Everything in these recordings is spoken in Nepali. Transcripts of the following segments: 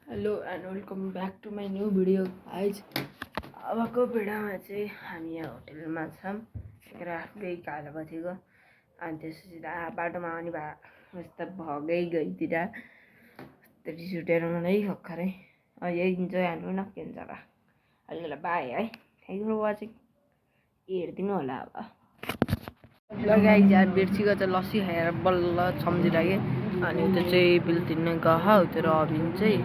Hello and welcome back to my new video guys. अबको भिडियोमा चाहिँ हामी यहाँ होटेलमा छौँ। राफ्टै कालो बसेको अनि त्यसपछि बाटोमा आउने यस्तो भगै गइतिर यस्तो रिस उठेर मलाई भर्खरै यही इन्जोय हाल्नु न के हुन्छ र। अहिलेलाई बाई है, थ्याङ्क यू फर वाचिङ। हेरिदिनु होला अब ल गाइज। यार बिर्सीको चाहिँ लस्सी खाएर बल्ल सम्झिरहेँ। अनि त्यो चाहिँ बिल तिर्ने गह त्यो रबिन चाहिँ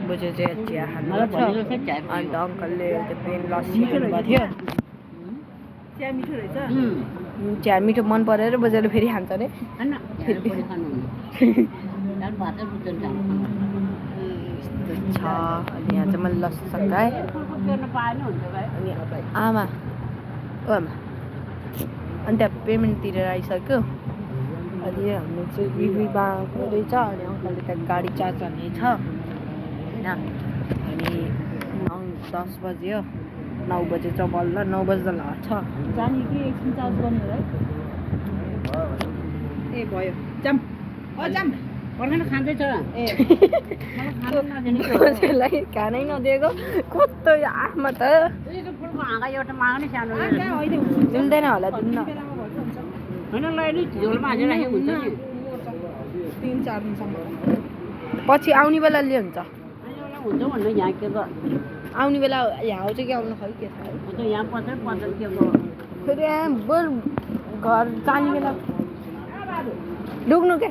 बुझ्यो चाहिँ चिया खानु अन्त अङ्कलले त्यो प्लेन लस्सी खानुभएको थियो। चिया मिठो रहेछ। चिया मिठो मन परेर बुझेर फेरि खान्छ अरे। यस्तो छ। अनि यहाँ चाहिँ मैले लस्सी सकाएँ। अनि आमा ओ आमा अनि त्यहाँ पेमेन्ट तिरेर आइसक्यो। अनि हामी चाहिँ रिभ्यूमा आएको रहेछ। अनि अङ्कलले त्यहाँ गाडी चार्ज गर्ने छ होइन। अनि 10 बज्यो, 9 बजे चाहिँ बल्ल 9 बज्दा लाग्छ जाने कि एकछिन चार्ज गर्ने होला है। ए भयो जाम जाम पर्दैन खाँदैछ। ए कसैलाई खानै नदिएको कस्तो आफमा त एउटा माग्ने सानो मिल्दैन होला दिन्न होइन। लैली झोलमा हालेर राखेको हुन्छ नि 3-4 दिनसम्म। पछि आउने बेला ले हुन्छ हुन्छ भन्नु यहाँ के आउने बेला यहाँ आउँछ कि आउनु खै के थाहा है। यहाँ पर्छ के फेरि बोल घर जाने बेला डुक्नु के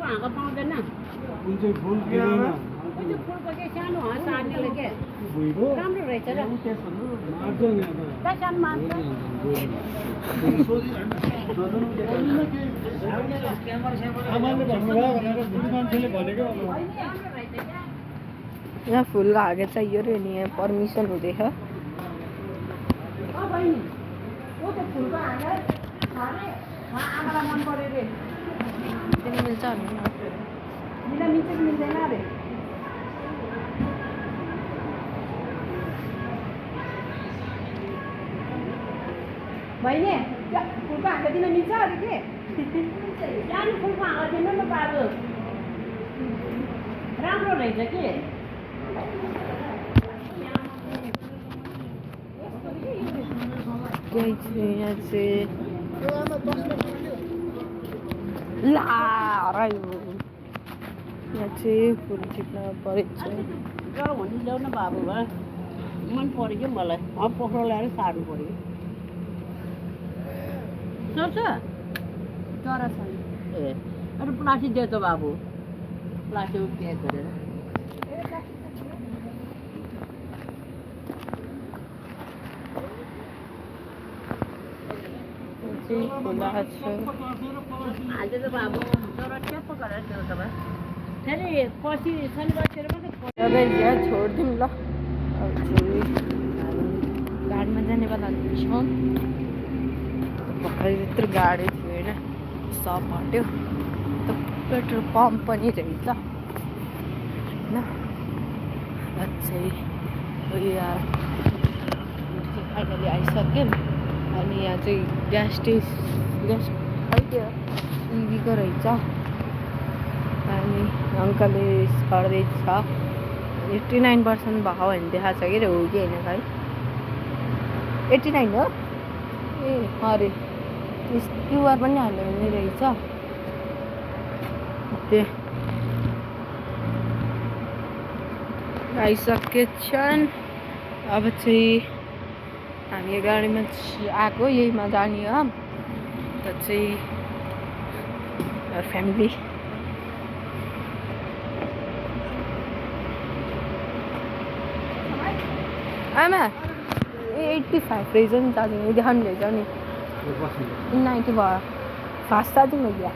हाँको पाउँदैन। राम्रो रहेछ र यहाँ फुल हागे चाहियो रे नि। यहाँ पर्मिसन हुँदैछ। मिल्छ मिल्दैन अरे। बहिनी फुलको हाँगा दिन मिल्छ अरे के सानो फुलको हाँगा दिनु न बाबु राम्रो रहेछ कि। यहाँ चाहिँ ला हरायो। यहाँ चाहिँ फुल टिप्न परेको छ। भन्नु ल्याउ न बाबु भए मन पऱ्यो क्या मलाई। पोखरा ल्याएर सार्नु पऱ्यो। सर्छ चरा छ ए अरू प्लास्टिक दियो त बाबु। प्लास्टिक प्याक गरेर आज त बाबु चरा ट्याप्प गरेर दियो त भाइ। फेरि पछि शनिबारतिर मात्रै छोडिदिउँ ल। गाडीमा जाने बेला छौँ। भर्खर यत्रो गाडी थियो होइन। सब हट्यो। पेट्रोल पम्प पनि रहेछ होइन। चाहिँ यार फाइनली आइसक्यो। अनि यहाँ चाहिँ ग्यास आइदियो इभीको रहेछ। अनि अङ्कलले गर्दैछ 89% भयो भने देखाएको छ कि हो कि होइन खै 89 हो। ए अरे क्युआर पनि हाल्यो भने रहेछ। त्यो आइसकेछन्। अब चाहिँ हामी गाडीमा आएको यहीमा जाने हो। त चाहिँ फ्यामिली आमा 85 रहेछ नि चार्जिङ देखाउनु रहेछ नि 90 भयो। फास्ट चार्जिङ हो क्या।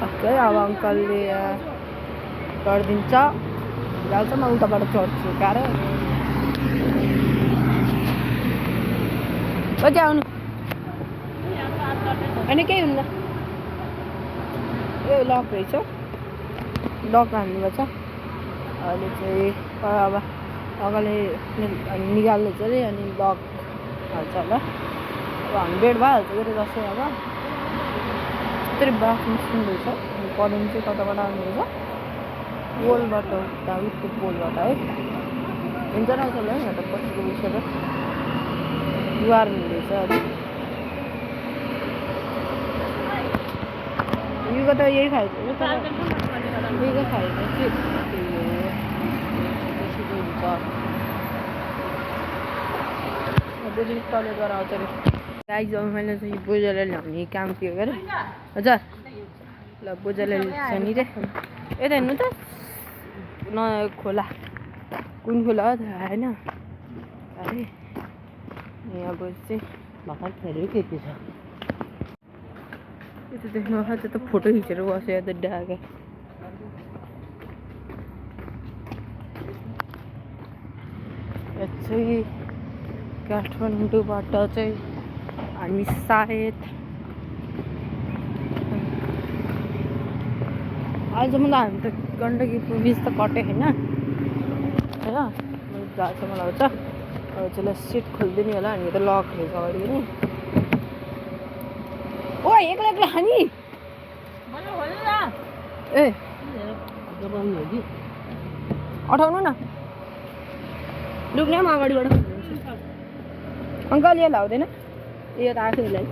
ओके अब अङ्कलले गरिदिन्छ। जान्छ म उताबाट चढ्छु गाह्रो कति आउनु होइन केही हुन्न। ए लक रहेछ लक हाल्नुपर्छ। अहिले चाहिँ अब अगाडि निकाल्दैछ अरे। अनि लक हाल्छ होला। अब 100 भइहाल्छ कि जस्तै। अब यत्रो बाफ सुन्दैछ। करेन्ट चाहिँ कताबाट आउने रहेछ पोलबाट उता उठ्को पोलबाट है हुन्छ रहेछ है यहाँ त पछिको विषय त दुवार हुँदैछ अरे यो त यही खाएको यही खाएको के हुन्छ बोजू तले गएर आउँछ अरे गाई जब मैले चाहिँ बोजूलाई ल्याउने काम थियो अरे हजुर ल बोजूलाई ल्याउँछ नि रे यता हेर्नु त न खोला कुन खोला हो थाहा होइन अरे यहाँ बोजू चाहिँ भर्खर फेरि के छ यो त देख्नु भयो त्यो त फोटो खिचेर बस्यो त डाका यो चाहिँ काठमाडौँबाट चाहिँ हामी सायद अहिलेसम्म त हामी त गण्डकी ब्रिज त कटेँ होइन जहाँसम्म लाग्छ अब चाहिँ सिट खोलिदिने होला हामी त लक रहेछ अगाडि पनि ओ एक्लै एक्लै खानी ए अठाउनु न लुक्ने पनि अगाडिबाट अङ्कल यो लाउँदैन यो त आफैलाई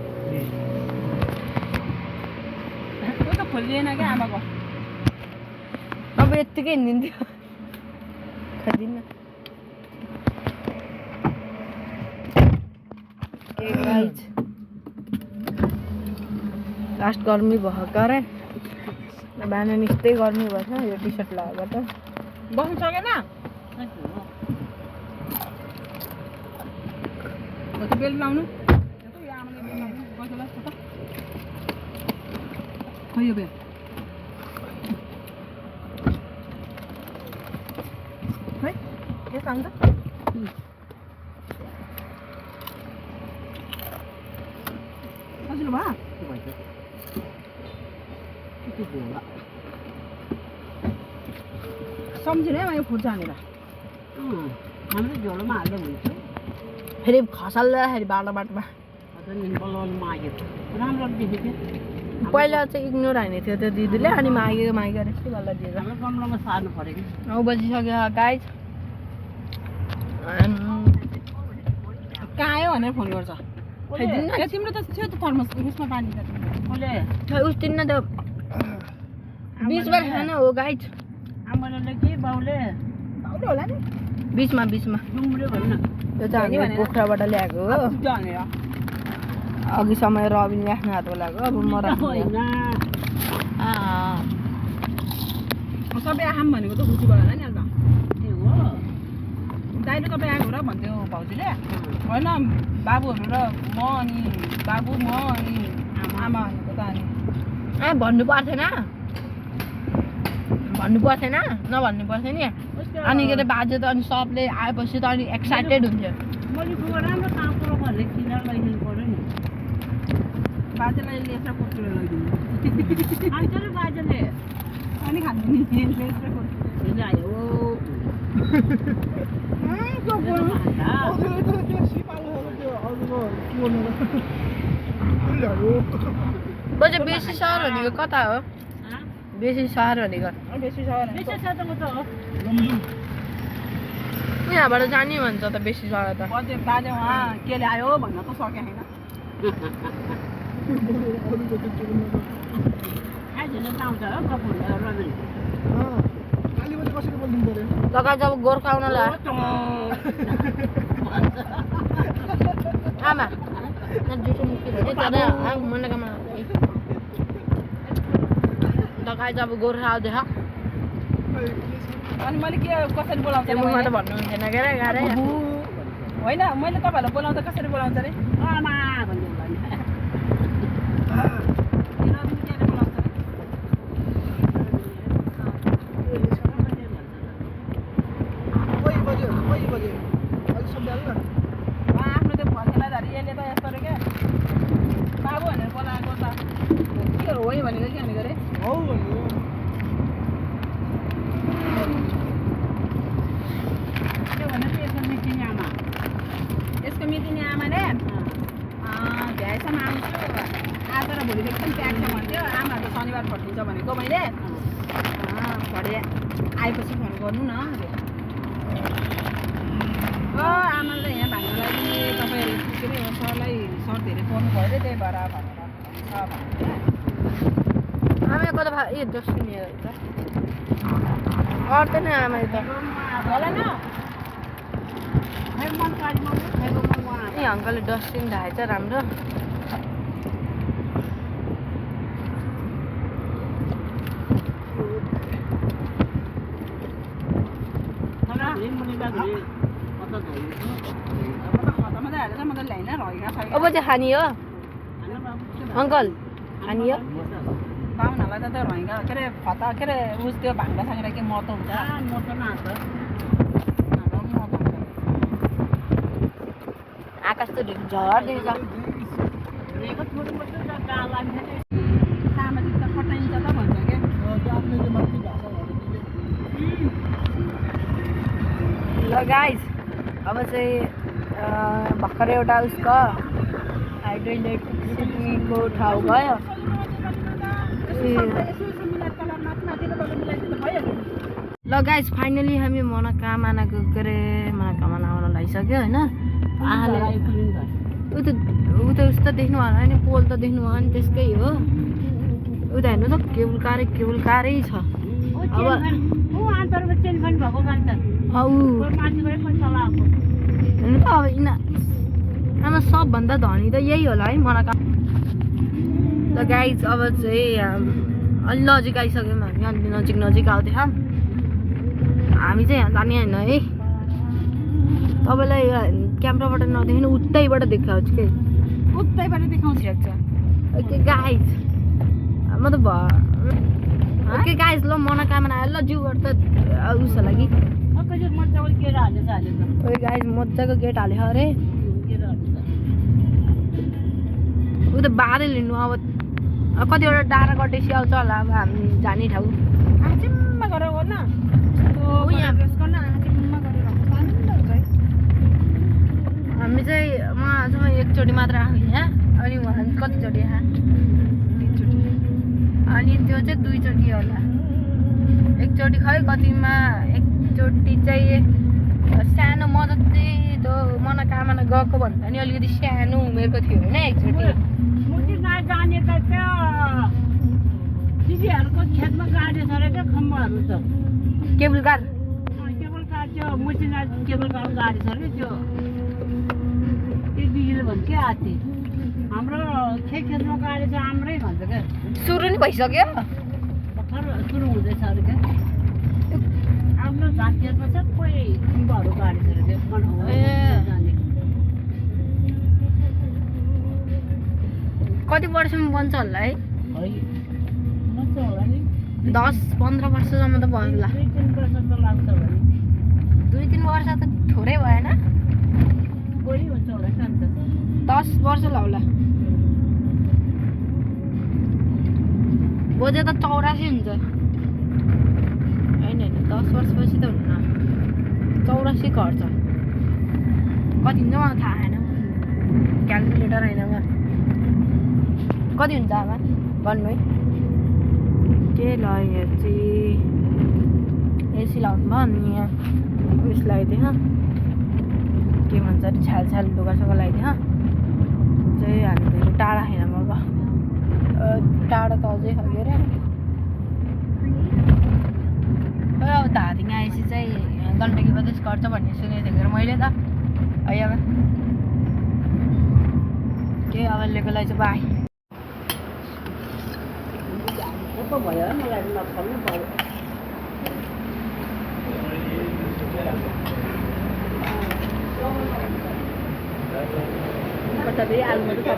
त्यो त खोलिएन क्या आमाको अब यत्तिकै हिँडिदिन्थ्यो खाइदिन्न लास्ट गर्मी भएको अरे बिहान निस्दै गर्मी भएछ यो टी सर्ट लगाएर त बस्नु सकेन बेल लाउनु खै यो बेल खै यस्तो आउँछ हजुर भा सम्झिने यो फुट्छ हानेर हाम्रो झोलोमा हाल्दै हुन्छ फेरि खसाल्दाखेरि बाटोमा पहिला चाहिँ इग्नोर हाने थियो त्यो दिदीले अनि मागेर यस्तै बल्ल दिएर गमलामा सार्नु पऱ्यो कि 9 बजिसक्यो गाइज कहाँ आयो भनेर फोन गर्छ तिम्रो त थियो त थर्मस उसमा पानी उस दिन त 20 बार खाना हो गाइज आमाले के बाउले होला नि बीचमा डुम्रे भन्नु त्यो चाहिँ हामी पोखराबाट ल्याएको हो अघि समय रबिनले आफ्नो हात बोलाएको अब म सबै आम भनेको त खुसीबाट होला नि अन्त ए हो दाइले तपाईँ आएको र भन्थ्यो भाउजूले होइन बाबुहरू र म अनि बाबु म अनि आमा भनेको त अनि भन्नु पर्थेन नभन्नु पर्थ्यो नि अनि के अरे बाजे त अनि सबले आएपछि त अनि एक्साइटेड हुन्थ्यो राम्रो काम कुरो भनेर किनेर लैदिनु पर्यो नि बाजेलाई लेख्न कोचुरो लैदिनु अन्त बाजेले अनि खानु नि लेख्न कोचुरो ल्यायो बजे बेसी सहर भनेको कता हो बेसी सहर भनेको यहाँबाट जाने भन्छ त बेसी सहर त बाजे उहाँ के ल्यायो भन्न त सके होइन लगाइ जब गोर्खा आउनलाई आमा जुठो मुक्ति मनकामा लगाइ जब गोर्खा आउँदैछ अनि मैले के कसरी बोलाउँछ मुखमा त भन्नुहुन्थेन के अरे गाह्रै होइन मैले तपाईँहरूलाई बोलाउँदा कसरी बोलाउँछ अरे आमा भन्नु आफ्नो त्यो फसेला धरी यसले त यस्तो अरे क्या बाबु भनेर बोलाएको त के हो भनेको के भनेको अरे हो यसको मितिनी आमाले भ्याएसम्म आउँछु आज र भोलिदेखि आएपछि फोन गर्नु न आमाले यहाँ भाग्न लागि तपाईँ के अरे सरलाई सर धेरै पढ्नु भयो अरे त्यही भएर भनेर आमा कता ए डस्टबिन त अट्दैन आमा त होला न ए अङ्कलले डस्टबिन ढाएछ राम्रो अब चाहिँ खानी हो अङ्कल खानी हो पाहुनालाई त रहेगा के अरे फता के अरे उस त्यो भाङ्डा साङ्गेर के मर्तो हुन्छ आकाश त झर्दैछ सामाजिक त खटाइन्छ त भन्छ क्या ल गाइज अब चाहिँ भर्खर एउटा उसको हाइड्रो इलेक्ट्रिसिटीको ठाउँ गयो ल गाइज फाइनली हामी मनोकामनाको के अरे मनोकामना आउन लागिसक्यो होइन आले ऊ त उस्तो देख्नु होला नि पोल त देख्नु होला नि त्यसकै हो उता हेर्नु त केबुल कारै छ अब हेर्नु त अब आमा सबभन्दा धनी त यही होला है मनोकामना ल गाइज अब चाहिँ अलि नजिक आइसक्यौँ हामी अलि नजिक आउँथ्यौँ हामी चाहिँ यहाँ जाने होइन है तपाईँलाई क्यामेराबाट नदेख्नु उतैबाट देखाउँछु के उतैबाट देखाउँछु ओके गाइज म त ओके गाइज ल मनोकामना आयो ल जिउबाट त उस होला कि ओके गाइज मजाको गेट हाल्यो अरे ऊ त बाह्रै लिनु अब कतिवटा डाँडा कटेसी आउँछ होला अब हामी जाने ठाउँ आजिम्मा गरेर हो न हामी चाहिँ उहाँसँग एकचोटि मात्र आएको यहाँ अनि उहाँ कतिचोटि यहाँ अनि त्यो चाहिँ दुईचोटि होला एकचोटि खै कतिमा एकचोटि चाहिँ सानो म जति त्यो मनोकामना गएको भन्दा नि अलिकति सानो उमेरको थियो होइन एकचोटि जाने त त्यो दिदीहरूको खेतमा गाडी छ अरे क्या खम्बाहरू छ केबुल कार त्यो मुचिना केबुल कार गाडी छ अरे त्यो दिदीले भन्छ के आथे हाम्रो खेतमा गाडी छ हाम्रै भन्छ क्या सुरु नि भइसक्यो भर्खर सुरु हुँदैछ अरे क्या आफ्नो धान खेतमा सबै खम्बाहरू गाडी छ अरे त्यो कति वर्षमा बन्छ होला है 10-15 वर्षसम्म त भयो होला 2-3 वर्ष त थोरै भएन 10 वर्ष होला बोझे त 84 हुन्छ होइन 10 वर्षपछि त हुन्न 84 घट्छ कति हुन्छ मलाई थाहा छैन क्यालकुलेटर होइन कति हुन्छ आमा भन्नु है के लाग्यो चाहिँ एसी लाउनु भयो अनि यहाँ उयस लगाइदिएँ के भन्छ अरे छ्याल लुगासुगा लगाइदिएँ चाहिँ हामी धेरै टाढा होइन अब टाढा त अझै खग्यो अरे अब धादिङ आएपछि चाहिँ गण्डकी प्रदेश गर्छ भन्ने सुनेको थिएँ मैले त अब के अब लिएको लागि चाहिँ बाई भयो मलाई नफल्नु पर्यो कतै आलु मात्रै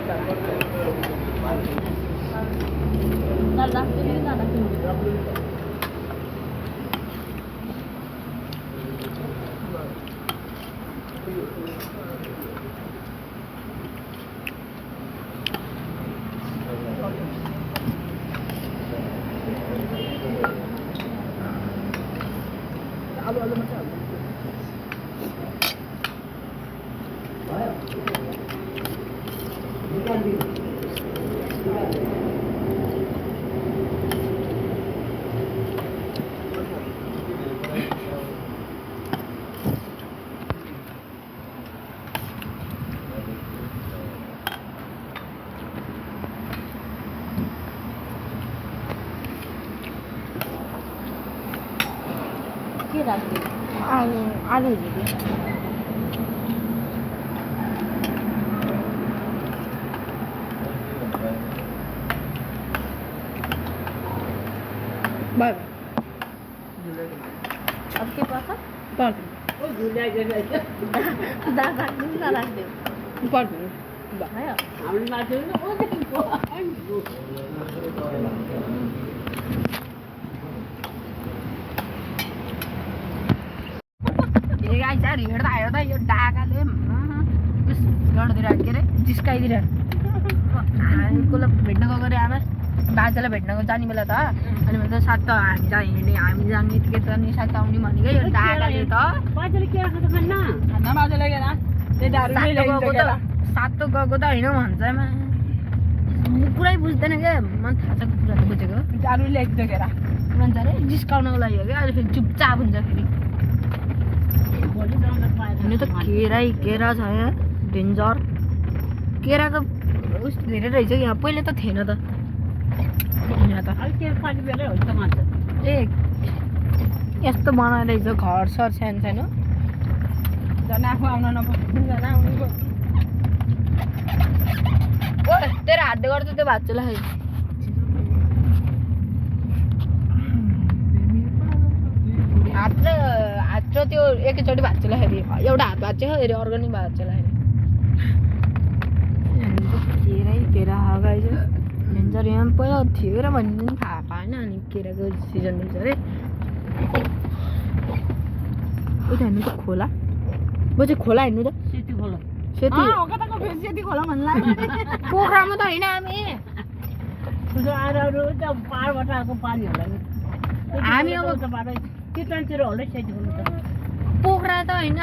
के राख्यो आलु हेऱ्यो बाय अब के पर्छ बाय दाल राख्नु नराख्दियो पर्दैन भयो हाम्रो मान्छे गाई चाहिँ हिँड्दा हिँड्दा यो डाकाले उस गर्दिरह के अरे जिस्काइदिर हामी कसलाई भेट्न गएको अरे आमा बाजेलाई भेट्न जाने बेला त अनि भन्छ सात त हामी जहाँ हिँड्ने हामी जाने यतिकै त नि सात आउने भनेको यो डाकाले त बाजेले के राख्छ त खान्न खाना बाजे लगेर सात त गएको त होइन भन्छ आमा पुरै बुझ्दैन क्या मन थाहा छ कुरा त बुझेको दारू ल्याइदिएर भन्छ अरे जिस्काउनको लागि हो क्या अहिले फेरि चुपचाप हुन्छ फेरि हुनु त केरा छ यहाँ डेन्जर केराको उस धेरै रहेछ यहाँ पहिले त थिएन त यहाँ त ए यस्तो बनाएर रहेछ घर सर सानो सानो झन् आफू आउन नपर्ने झन् आउनु ओ तेरो हातले गर्छ त्यो भाँच्चोलाई हात र त्यो एकैचोटि भाँच्चोलाई एउटा हात भाँच्यो फेरि अर्को नि भाँच्चोलाई केरा हगाइ चाहिँ डेन्जर यहाँ पहिला थियो र भन्ने पनि थाहा पाएन अनि केराको सिजन रहेछ अरे उता हेर्नु त खोला म चाहिँ खोला हेर्नु त सेती खोला सेती खोला भन्नु लाग्यो पोखरामा त होइन हामी पाहाडबाट आएको पानी होला हामी अब त्यो टाइमतिर होला सेती खोला त पोखरा त होइन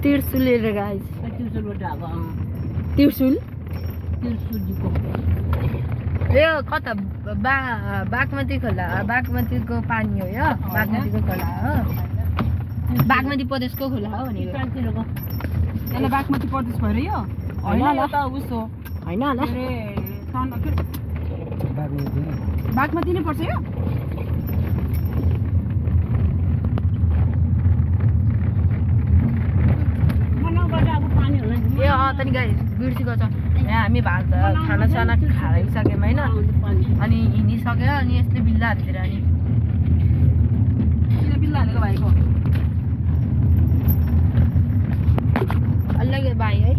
तिर्सुल गाइस तिर्सुलबाट आएको तिर्सुल तिर्सुलजीको यो कता बागमती खोला बागमतीको पानी हो यो बागमतीको खोला हो बागमती प्रदेशको खोला हो भनेको त्यसलाई बागमती प्रदेश भएर यो होइन त उसो होइन होला बागमती नै पर्छ यो ए तनी गाई बिर्सेको छ यहाँ हामी भात खानासाना खाइसक्यौँ होइन अनि हिँडिसक्यो अनि यसले बिल्ला हालिदिएर अनि बिल्ला हालेको भाइको अलग भाइ है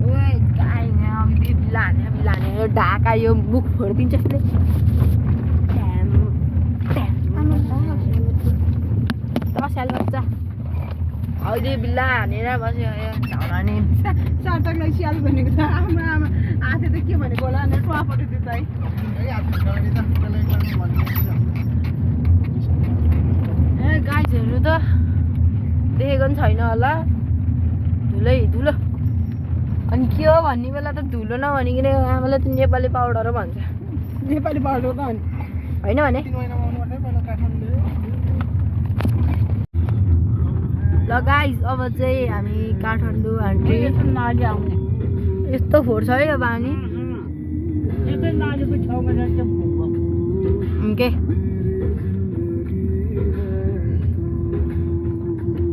ओए गाई यहाँ बिल्ला हाने यो ढाका यो मुख फोडिदिन्छ यसले दसैँ बच्चा अहिले बिल्ला हानेर बस्यो झलाउने सार्थकलाई स्याल भनेको त हाम्रो आमा आथे त के भनेको होला भनेर टुवापट्टि त्यो चाहिँ ए गाइजहरू त देखेको पनि छैन होला धुलो अनि के हो भन्ने बेला त धुलो नभनिकन आमाले त नेपाली पाउडर भन्छ नेपाली पाउडर त होइन भने ल गाइज अब चाहिँ हामी काठमाडौँ हान्ट्री यस्तो फोहोर छ है यो पानी के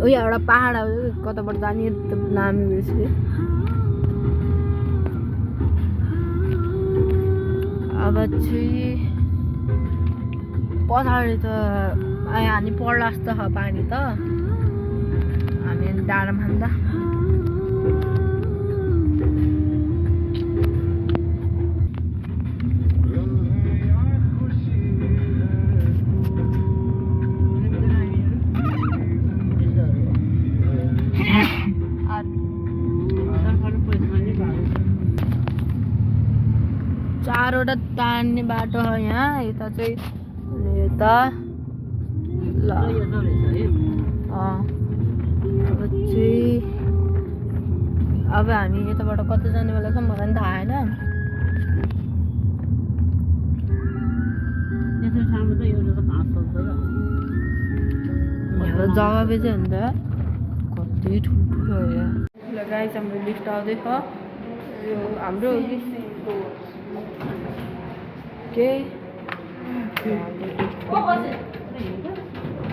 उयो एउटा पहाड कताबाट जाने नाम बिर्सेँ अब चाहिँ पछाडि त हामी पर्ला जस्तो छ पानी त हामी डाँडामा खाँदा चारवटा तान्ने बाटो छ यहाँ यता चाहिँ यता ल अब चाहिँ अब हामी यताबाट कता जाने बेला छ मलाई पनि थाहा होइन यहाँ जग्गा बेच्यो भने त कति ठुल्ठुलो हो यहाँ ल गाइस हाम्रो लिफ्ट आउँदैछ यो हाम्रो के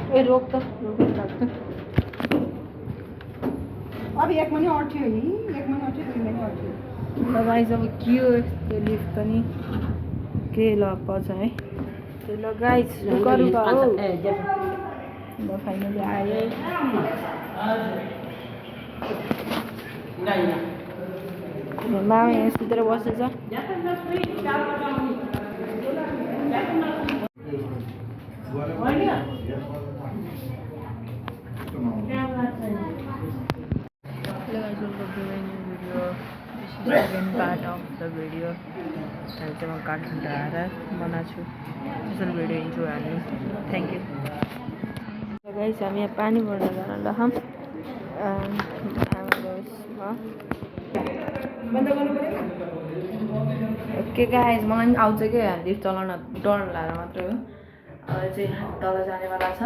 ए रोक त राख त अब 1 महिना अट्यो है 1 महिना अट्यो 2 महिना अट्यो ल गाइस अब के हो त्यो लिफ्ट पनि के ल पछि है ल गाइस रुका हो ल फाइनली आयो मामा यहाँ सुतेर बसेछ second part of the video अहिले चाहिँ म काठमाडौँ आएर बनाएको छु स्पेसल भिडियो इन्जोय हाल्नु थ्याङ्क यू गाइस हामी यहाँ पानी भर्न जान लहम ओके गाइस मलाई पनि आउँछ क्या लिफ्ट चलाउन डर लागेर मात्रै हो अब चाहिँ तल जानेवाला छ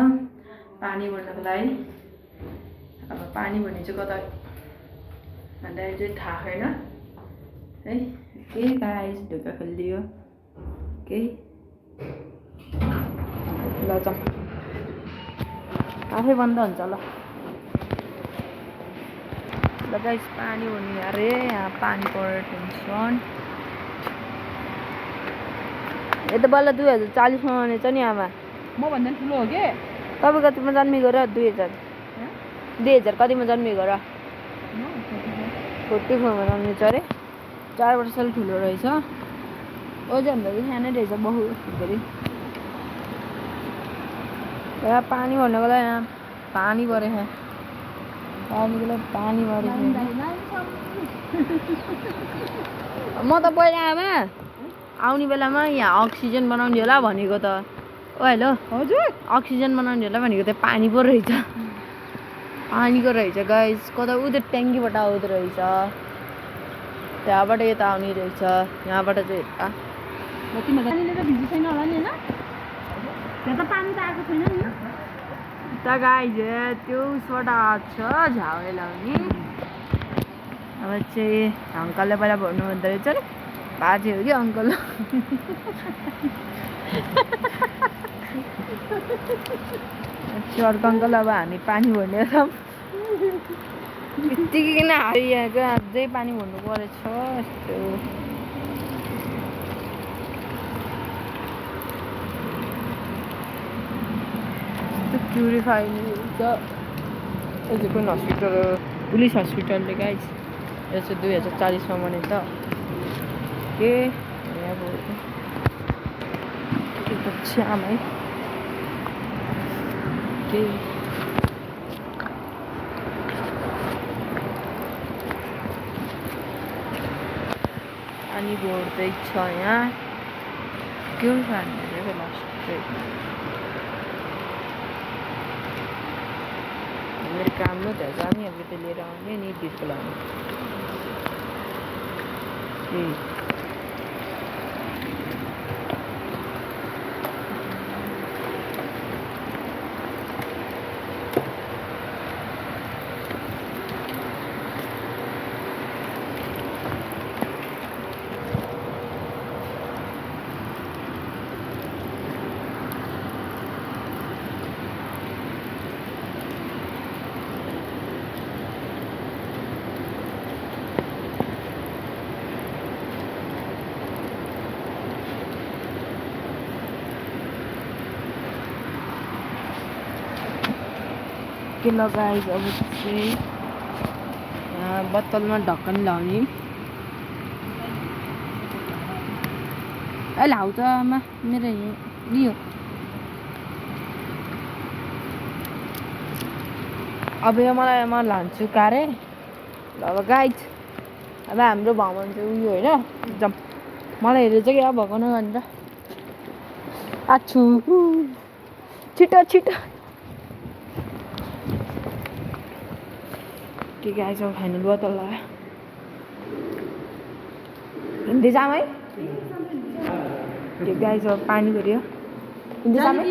पानी भर्नको लागि अब पानी भन्ने चाहिँ कता भन्दा चाहिँ थाहा छैन है के गाइस ढुक्का खोलिदियो केही ल जाउँ आफै बन्द हुन्छ ल गाइस पानी भर्ने अरे यहाँ पानी परेर टेन्सन यो त बल्ल 2040 मा आउनेछ नि आमा म भन्दा ठुलो हो के तपाईँ कतिमा जन्मेको र 2000 कतिमा जन्मेको र 44 मा जन्मेछ अरे 4 वर्ष ठुलो रहेछ ओजन त सानै रहेछ बहुत फेरि यहाँ पानी भर्नको लागि यहाँ पानी परेछ पानीको लागि पानी परेछ म त पहिला आमा आउने बेलामा यहाँ अक्सिजन बनाउने होला भनेको त ओ हेलो हजुर अक्सिजन बनाउने होला भनेको त पानी पो रहेछ पानीको रहेछ गाइस कता उता ट्याङ्कीबाट आउँदो रहेछ त्यहाँबाट यता आउने रहेछ यहाँबाट चाहिँ यता पानीले त भिजी छैन होला नि होइन त्यहाँ त पानी त आएको छैन नि त गाइस त्यो उसबाट आएको छ झाउले लाउने अब चाहिँ अङ्कलले पहिला भन्नु हुँदो रहेछ नि बाजे हो कि अङ्कल अर्को अङ्कल अब हामी पानी भर्ने छौँ यत्तिकै किन हारिएको अझै पानी भर्नु परेछ यस्तो प्युरिफाई हुन्छ यो कुन हस्पिटल पुलिस हस्पिटलले गाइस यो चाहिँ 2040 मा बनेछ के अब छ्याम है के पानी भर्दैछ यहाँ के खाने लास्ट मेरो काम न त्यहाँ जाने अब त्यो लिएर आउने नि डिस्को लाउने के लगाइज अब चाहिँ यहाँ बोतलमा ढक्कन लाउने ए लाउ त आमा मेरो लियो अब यो मलाई म लान्छु कारे ल अब गाइज अब हाम्रो भ्रमण चाहिँ उयो होइन एकदम मलाई हेरेर चाहिँ क्या भएको न भनेर आछु छिटो छिटो ठीक है जो फाइनल बोतल लगायो हिँड्दै जाऊँ है ठीक है जो पानी भर्यो हिँड्दै जाऊँ है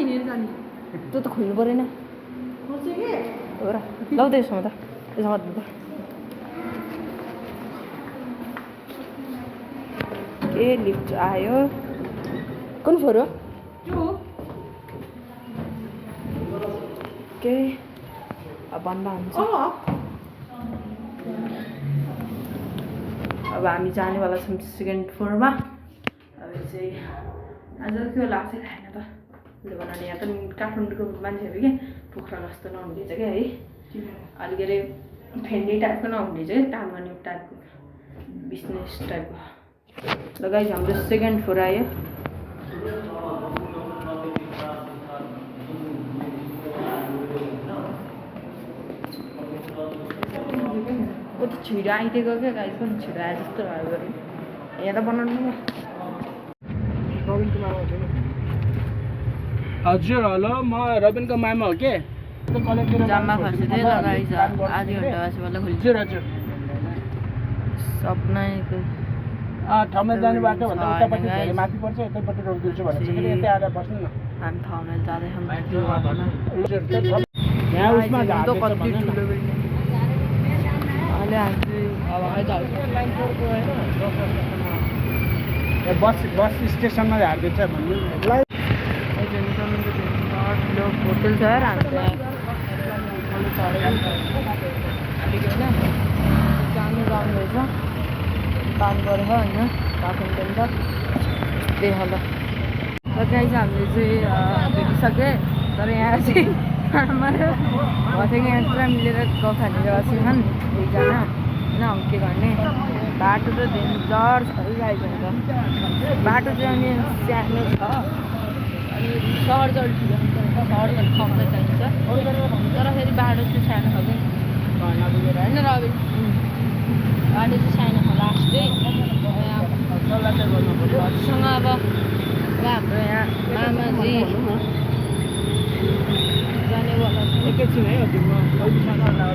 त्यो त खोल्नु परेन हो र लौ त यसमा त यसमा त के लिफ्ट आयो कुन फ्लोर हो ओके अब बन्द हुन्छ अब हामी जानेवाला छौँ सेकेन्ड फ्लोरमा अब चाहिँ आज के लाग्छ खाएन त किनभने यहाँ त काठमाडौँको मान्छेहरू के पोखरा जस्तो नहुने छ क्या है अलिक अरे फेन्डी टाइपको नहुने चाहिँ काम गर्ने टाइपको बिजनेस टाइपको ल गाइस हाम्रो सेकेन्ड फ्लोर आयो ओ त छिटो आइदिएको क्या गाइस पनि छिटो आए जस्तो भयो यहाँ त बनाउनु हजुर हेलो म रबिनको मामा हो के जाममा खसिदिएँ ल गाइस आधी घन्टा बादमा खोल्छ हजुर हजुर सपनाको ठाउँमा जाने बाटो भन्दा उतापट्टि धेरै माथि पर्छ यतैपट्टि रोकिदिन्छु भनेको छ कि यतै आएर बस्नु न हामी ठाउँमा जाँदैछौँ यहाँ उसमा कति ठुलो बिल्डिङ अहिले हामी बस स्टेसनमा झारिदिन्छ भन्नु ठुलो होटल छ यार हामी त्यहाँ अलिक होइन जानु रहेछ काम गरेर होइन काठमाडौँ त त्यही होला र गाइस हामीले चाहिँ भेटिसकेँ तर यहाँ चाहिँ हाम्रो भयो थियो कि यहाँ पुरा मिलेर गफ खाने जग्गा चाहिँ छन् दुईजना होइन अब के गर्ने बाटो त डेन्जर छ है गाइस अन्त बाटो चाहिँ अनि सानो छ अनि सहर जल ठुलो सहर जल खप्दै चाहिन्छ तर फेरि बाटो चाहिँ सानो छ कि घरमा पुगेर होइन रवि बाटो चाहिँ सानो छ लास्टै हजुरसँग अब हाम्रो यहाँ मामाजी जानेवाला छ एकैछिन है हजुर म